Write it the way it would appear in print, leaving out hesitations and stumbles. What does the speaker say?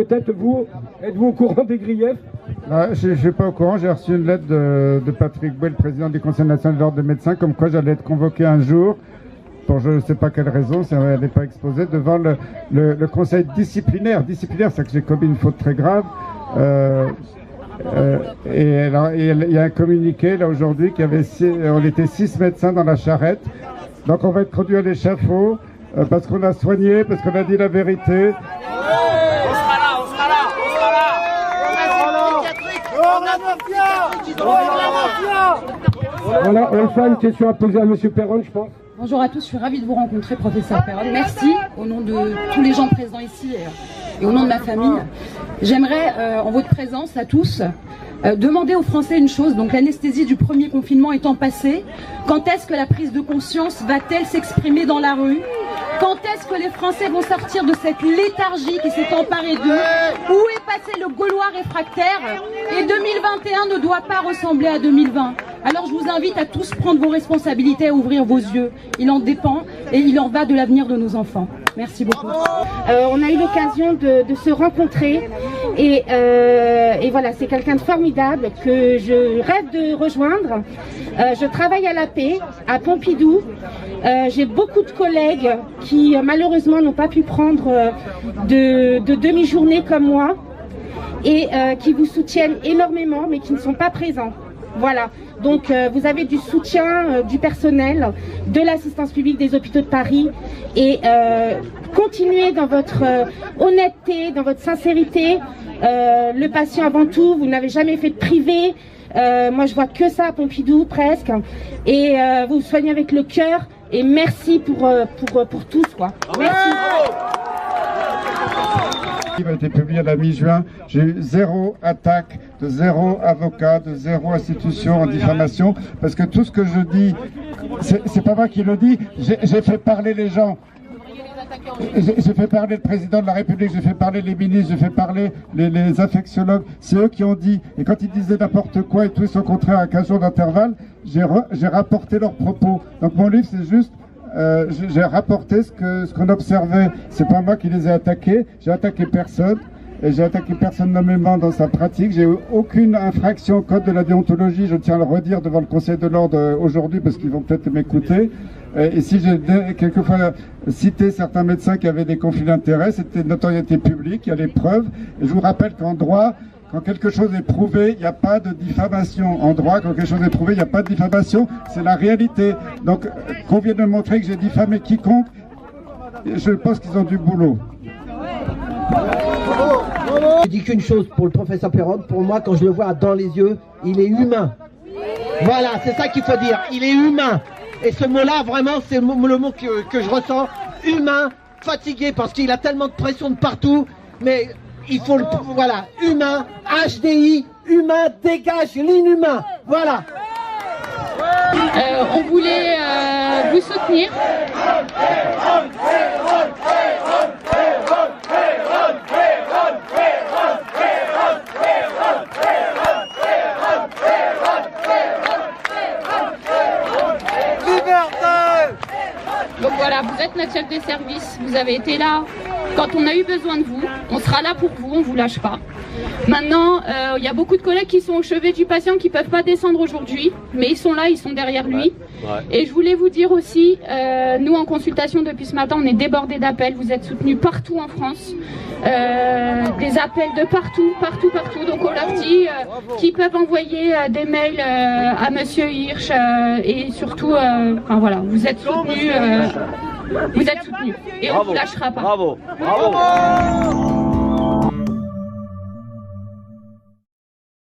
peut-être vous, êtes-vous au courant des griefs? Je ne suis pas au courant, j'ai reçu une lettre de Patrick Bouet, le président du Conseil national de l'ordre des médecins, comme quoi j'allais être convoqué un jour, pour je ne sais pas quelle raison, elle n'est pas exposée, devant le conseil disciplinaire. Disciplinaire, c'est que j'ai commis une faute très grave. Et alors, il y a un communiqué là aujourd'hui on était 6 médecins dans la charrette, donc on va être conduit à l'échafaud parce qu'on a soigné, parce qu'on a dit la vérité. Voilà, enfin une question à poser à M. Perron, je pense. Bonjour à tous, je suis ravie de vous rencontrer, professeur Perron. Merci au nom de tous les gens présents ici et au nom de ma famille. J'aimerais, en votre présence à tous, demander aux Français une chose. Donc l'anesthésie du premier confinement étant passée, quand est-ce que la prise de conscience va-t-elle s'exprimer dans la rue? Quand est-ce que les Français vont sortir de cette léthargie qui s'est emparée d'eux? Où est passé le Gaulois réfractaire? Et 2021 ne doit pas ressembler à 2020. Alors je vous invite à tous prendre vos responsabilités, à ouvrir vos yeux. Il en dépend et il en va de l'avenir de nos enfants. Merci beaucoup. On a eu l'occasion de se rencontrer et voilà, c'est quelqu'un de formidable que je rêve de rejoindre. Je travaille à la paix, à Pompidou. J'ai beaucoup de collègues qui malheureusement n'ont pas pu prendre de demi-journée comme moi et qui vous soutiennent énormément mais qui ne sont pas présents. Voilà, donc vous avez du soutien du personnel, de l'assistance publique des hôpitaux de Paris et continuez dans votre honnêteté, dans votre sincérité. Le patient avant tout, vous n'avez jamais fait de privé. Moi je vois que ça à Pompidou presque et vous soignez avec le cœur et merci pour tous quoi. Merci. Qui a été publié à la mi-juin, j'ai eu 0 attaque, de 0 avocat, de 0 institution en diffamation, parce que tout ce que je dis, c'est pas moi qui le dis, j'ai fait parler les gens. J'ai fait parler le président de la République, j'ai fait parler les ministres, j'ai fait parler les infectiologues, c'est eux qui ont dit, et quand ils disaient n'importe quoi et tout et son contraire à 15 jours d'intervalle, j'ai rapporté leurs propos. Donc mon livre c'est juste, j'ai rapporté ce qu'on observait, c'est pas moi qui les ai attaqués, j'ai attaqué personne. Et j'ai attaqué personne nommément dans sa pratique. J'ai eu aucune infraction au code de la déontologie. Je tiens à le redire devant le Conseil de l'ordre aujourd'hui parce qu'ils vont peut-être m'écouter. Et si j'ai quelquefois cité certains médecins qui avaient des conflits d'intérêts, c'était de notoriété publique, il y a les preuves. Et je vous rappelle qu'en droit, quand quelque chose est prouvé, il n'y a pas de diffamation. En droit, quand quelque chose est prouvé, il n'y a pas de diffamation. C'est la réalité. Donc, qu'on vienne de montrer que j'ai diffamé quiconque, je pense qu'ils ont du boulot. Je dis qu'une chose pour le professeur Perron, pour moi quand je le vois dans les yeux, il est humain. Voilà, c'est ça qu'il faut dire, il est humain. Et ce mot-là, vraiment, c'est le mot que je ressens, humain, fatigué parce qu'il a tellement de pression de partout, mais il faut le... Voilà, humain, HDI, humain, dégage l'inhumain, voilà. On voulait vous soutenir. Donc voilà, vous êtes notre chef de service, vous avez été là quand on a eu besoin de vous, on sera là pour vous, on ne vous lâche pas. Maintenant, il y a beaucoup de collègues qui sont au chevet du patient qui ne peuvent pas descendre aujourd'hui, mais ils sont là, ils sont derrière lui. Et je voulais vous dire aussi, nous en consultation depuis ce matin, on est débordés d'appels, vous êtes soutenus partout en France, des appels de partout, donc on leur dit qu'ils peuvent envoyer des mails à Monsieur Hirsch et surtout, enfin voilà, vous êtes soutenus et on ne vous lâchera pas. Bravo.